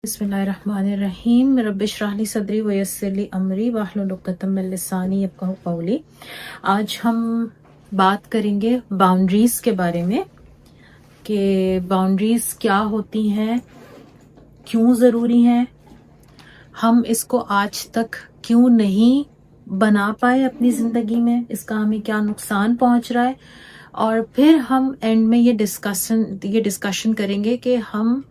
बिस्मिल्लाहिर्रहमानिर्रहीम रब्बि इश्रह ली सदरी व यस्सिर ली अमरी वाहलुल उक़दतम मिन लिसानी यफ़क़हू क़ौली। आज हम बात करेंगे बाउंड्रीज़ के बारे में कि बाउंड्रीज़ क्या होती हैं, क्यों ज़रूरी हैं, हम इसको आज तक क्यों नहीं बना पाए अपनी ज़िंदगी में, इसका हमें क्या नुकसान पहुंच रहा है, और फिर हम एंड में ये डिस्कशन करेंगे कि हम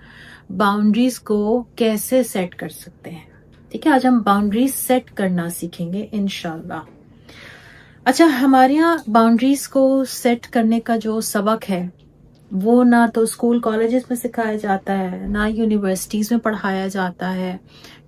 बाउंड्रीज को कैसे सेट कर सकते हैं। ठीक है, आज हम बाउंड्रीज सेट करना सीखेंगे इंशाल्लाह। अच्छा, हमारे यहाँ बाउंड्रीज को सेट करने का जो सबक है वो ना तो स्कूल कॉलेजेस में सिखाया जाता है, ना यूनिवर्सिटीज़ में पढ़ाया जाता है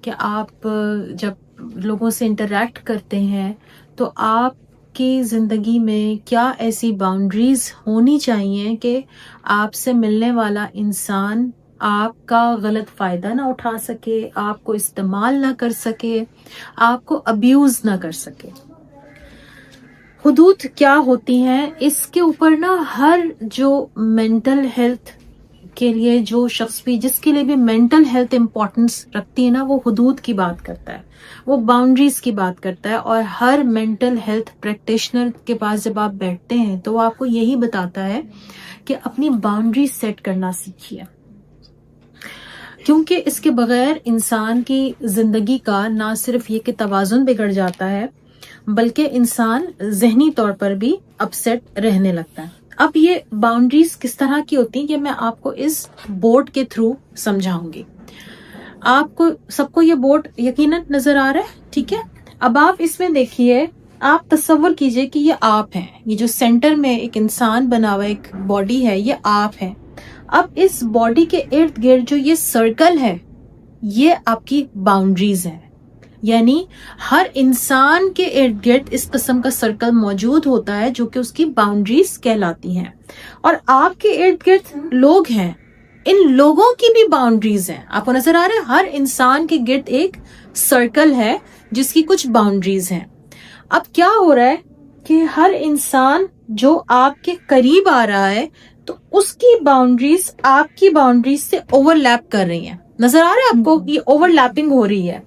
कि आप जब लोगों से इंटरेक्ट करते हैं तो आपकी ज़िंदगी में क्या ऐसी बाउंड्रीज होनी चाहिए कि आपसे मिलने वाला इंसान आपका गलत फ़ायदा ना उठा सके, आपको इस्तेमाल ना कर सके, आपको अब्यूज़ ना कर सके। हुदूद क्या होती हैं, इसके ऊपर ना हर जो मेंटल हेल्थ के लिए जो शख्स भी जिसके लिए भी मेंटल हेल्थ इंपॉर्टेंस रखती है ना, वो हुदूद की बात करता है, वो बाउंड्रीज की बात करता है। और हर मेंटल हेल्थ प्रैक्टिशनर के पास जब आप बैठते हैं तो वो आपको यही बताता है कि अपनी बाउंड्रीज सेट करना सीखिए, क्योंकि इसके बगैर इंसान की जिंदगी का ना सिर्फ ये कि तवाज़ुन बिगड़ जाता है, बल्कि इंसान ज़हनी तौर पर भी अपसेट रहने लगता है। अब ये बाउंड्रीज किस तरह की होती हैं ये मैं आपको इस बोर्ड के थ्रू समझाऊंगी। आपको सबको ये बोर्ड यकीनन नजर आ रहा है, ठीक है। अब आप इसमें देखिए, आप तसव्वुर कीजिए कि ये आप हैं, ये जो सेंटर में एक इंसान बना हुआ एक बॉडी है, ये आप है। अब इस बॉडी के इर्द गिर्द जो ये सर्कल है, ये आपकी बाउंड्रीज है। यानी हर इंसान के इर्द गिर्द इस किस्म का सर्कल मौजूद होता है जो कि उसकी बाउंड्रीज कहलाती हैं। और आपके इर्द गिर्द लोग हैं, इन लोगों की भी बाउंड्रीज हैं। आपको नजर आ रहा है, हर इंसान के गिर्द एक सर्कल है जिसकी कुछ बाउंड्रीज हैं। अब क्या हो रहा है कि हर इंसान जो आपके करीब आ रहा है तो उसकी बाउंड्रीज आपकी बाउंड्रीज से ओवरलैप कर रही हैं। नजर आ रहा है आपको, ये ओवरलैपिंग हो रही है।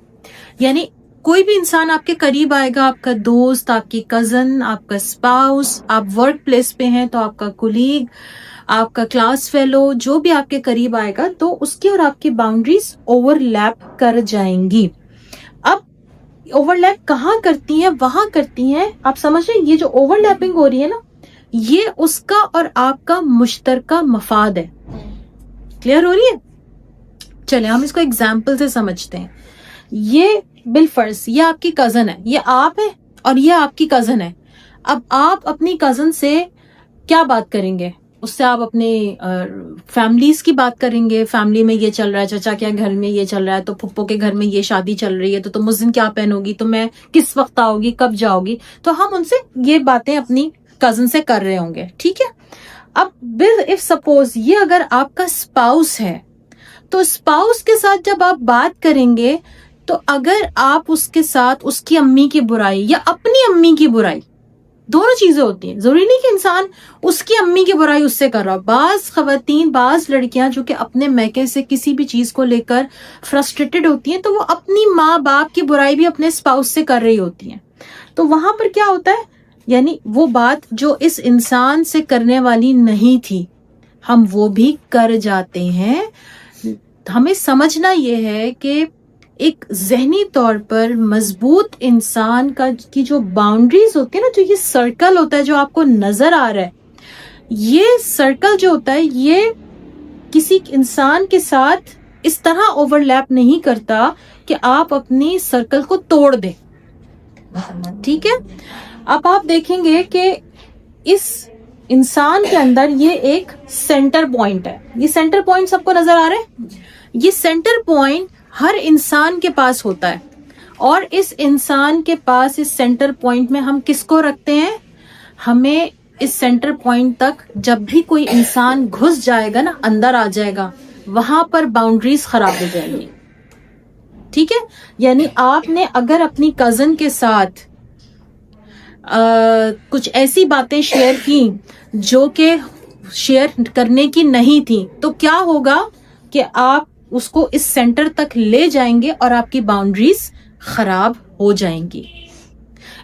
यानी कोई भी इंसान आपके करीब आएगा, आपका दोस्त, आपकी कजन, आपका स्पाउस, आप वर्क प्लेस पे हैं तो आपका कुलीग, आपका क्लास फेलो, जो भी आपके करीब आएगा तो उसकी और आपकी बाउंड्रीज ओवरलैप कर जाएंगी। अब ओवरलैप कहाँ करती हैं? वहां करती हैं, आप समझ रहे हैं, ये जो ओवरलैपिंग हो रही है ना, ये उसका और आपका मुश्तरका मफाद है। क्लियर हो रही है? चले हम इसको एग्जाम्पल से समझते हैं। ये बिलफर्ज ये आपकी कजन है, ये आप है और ये आपकी कजन है। अब आप अपनी कजन से क्या बात करेंगे? उससे आप अपने फैमिलीज की बात करेंगे। फैमिली में ये चल रहा है, चाचा के घर में ये चल रहा है, तो फुप्पो के घर में ये शादी चल रही है, तो तुम उस दिन क्या पहनोगी, तो मैं किस वक्त आओगी, कब जाओगी। तो हम उनसे ये बातें अपनी कजन से कर रहे होंगे, ठीक है। अब इफ सपोज ये अगर आपका स्पाउस है तो स्पाउस के साथ जब आप बात करेंगे तो अगर आप उसके साथ उसकी अम्मी की बुराई या अपनी अम्मी की बुराई, दोनों चीजें होती हैं, जरूरी नहीं कि इंसान उसकी अम्मी की बुराई उससे कर रहा हो। बाज खवातीन, बाज लड़कियां जो कि अपने मैके से किसी भी चीज को लेकर फ्रस्ट्रेटेड होती हैं तो वो अपनी माँ बाप की बुराई भी अपने स्पाउस से कर रही होती हैं। तो वहां पर क्या होता है, यानी वो बात जो इस इंसान से करने वाली नहीं थी, हम वो भी कर जाते हैं। हमें समझना यह है कि एक ज़हनी तौर पर मजबूत इंसान का की जो बाउंड्रीज होती है ना, जो ये सर्कल होता है जो आपको नजर आ रहा है, ये सर्कल जो होता है ये किसी इंसान के साथ इस तरह ओवरलैप नहीं करता कि आप अपनी सर्कल को तोड़ दें, ठीक है। अब आप देखेंगे कि इस इंसान के अंदर ये एक सेंटर पॉइंट है। ये सेंटर पॉइंट सबको नजर आ रहा है? ये सेंटर पॉइंट हर इंसान के पास होता है। और इस इंसान के पास इस सेंटर पॉइंट में हम किसको रखते हैं? हमें इस सेंटर पॉइंट तक जब भी कोई इंसान घुस जाएगा ना, अंदर आ जाएगा, वहां पर बाउंड्रीज खराब हो जाएंगी, ठीक है। यानी आपने अगर अपनी कजन के साथ कुछ ऐसी बातें शेयर की जो कि शेयर करने की नहीं थी, तो क्या होगा कि आप اس کو اس سینٹر تک لے جائیں گے اور آپ کی باؤنڈریز خراب ہو جائیں گی.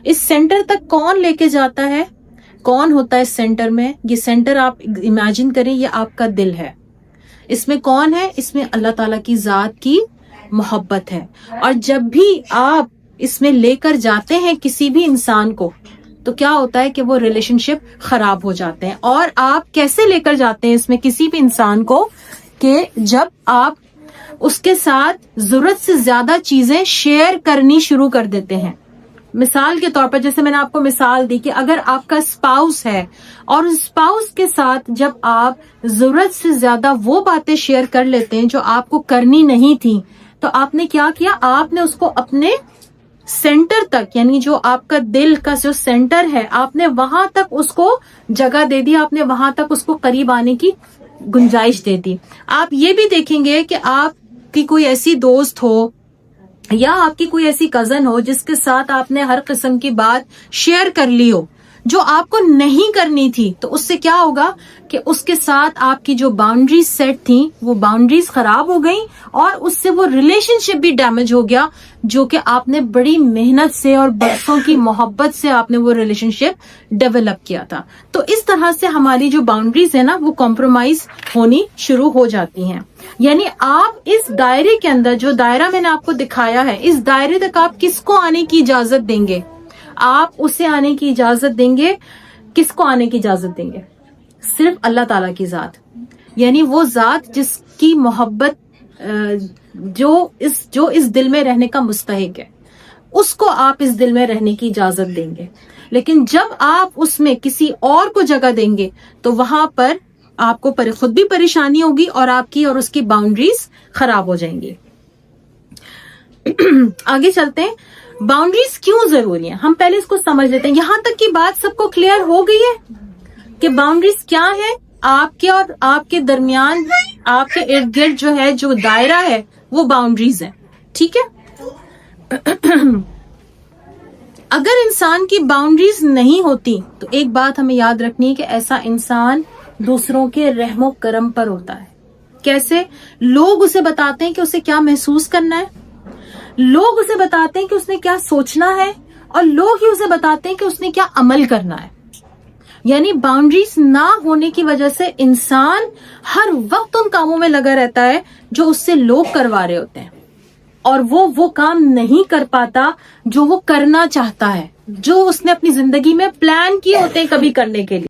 اس سینٹر تک کون لے کے جاتا ہے؟ کون ہوتا ہے اس سینٹر میں؟ یہ سینٹر آپ امیجن کریں، یہ آپ کا دل ہے. اس میں کون ہے؟ اس میں اللہ تعالیٰ کی ذات کی محبت ہے. اور جب بھی آپ اس میں لے کر جاتے ہیں کسی بھی انسان کو تو کیا ہوتا ہے کہ وہ ریلیشن شپ خراب ہو جاتے ہیں. اور آپ کیسے لے کر جاتے ہیں اس میں کسی بھی انسان کو؟ کہ جب آپ اس کے ساتھ ضرورت سے زیادہ چیزیں شیئر کرنی شروع کر دیتے ہیں. مثال کے طور پر جیسے میں نے آپ کو مثال دی کہ اگر آپ کا اسپاؤس ہے اور اسپاؤس کے ساتھ جب آپ ضرورت سے زیادہ وہ باتیں شیئر کر لیتے ہیں جو آپ کو کرنی نہیں تھی، تو آپ نے کیا کیا؟ آپ نے اس کو اپنے سینٹر تک، یعنی جو آپ کا دل کا جو سینٹر ہے، آپ نے وہاں تک اس کو جگہ دے دی، آپ نے وہاں تک اس کو قریب آنے کی گنجائش دے دی. آپ یہ بھی دیکھیں گے کہ آپ کی کوئی ایسی دوست ہو یا آپ کی کوئی ایسی کزن ہو جس کے ساتھ آپ نے ہر قسم کی بات شیئر کر لی ہو جو آپ کو نہیں کرنی تھی، تو اس سے کیا ہوگا کہ اس کے ساتھ آپ کی جو باؤنڈریز سیٹ تھیں وہ باؤنڈریز خراب ہو گئیں اور اس سے وہ ریلیشن شپ بھی ڈیمیج ہو گیا جو کہ آپ نے بڑی محنت سے اور برسوں کی محبت سے آپ نے وہ ریلیشن شپ ڈیولپ کیا تھا. تو اس طرح سے ہماری جو باؤنڈریز ہے نا وہ کمپرومائز ہونی شروع ہو جاتی ہیں. یعنی آپ اس دائرے کے اندر، جو دائرہ میں نے آپ کو دکھایا ہے، اس دائرے تک آپ کس کو آنے کی اجازت دیں گے؟ آپ اسے آنے کی اجازت دیں گے. کس کو آنے کی اجازت دیں گے؟ صرف اللہ تعالیٰ کی ذات، یعنی وہ ذات جس کی محبت جو اس دل میں رہنے کا مستحق ہے، اس کو آپ اس دل میں رہنے کی اجازت دیں گے. لیکن جب آپ اس میں کسی اور کو جگہ دیں گے تو وہاں پر آپ کو خود بھی پریشانی ہوگی اور آپ کی اور اس کی باؤنڈریز خراب ہو جائیں گی. آگے چلتے ہیں. باؤنڈریز کیوں ضروری ہیں؟ ہم پہلے اس کو سمجھ لیتے ہیں. یہاں تک کی بات سب کو کلیئر ہو گئی ہے کہ باؤنڈریز کیا ہے؟ آپ کے اور آپ کے درمیان، آپ کے ارد گرد جو ہے، جو دائرہ ہے، وہ باؤنڈریز ہے. ٹھیک ہے؟ اگر انسان کی باؤنڈریز نہیں ہوتی تو ایک بات ہمیں یاد رکھنی ہے کہ ایسا انسان دوسروں کے رحم و کرم پر ہوتا ہے. کیسے؟ لوگ اسے بتاتے ہیں کہ اسے کیا محسوس کرنا ہے، لوگ اسے بتاتے ہیں کہ اس نے کیا سوچنا ہے، اور لوگ ہی اسے بتاتے ہیں کہ اس نے کیا عمل کرنا ہے. یعنی باؤنڈریز نہ ہونے کی وجہ سے انسان ہر وقت ان کاموں میں لگا رہتا ہے جو اس سے لوگ کروا رہے ہوتے ہیں، اور وہ کام نہیں کر پاتا جو وہ کرنا چاہتا ہے، جو اس نے اپنی زندگی میں پلان کیے ہوتے ہیں کبھی کرنے کے لیے.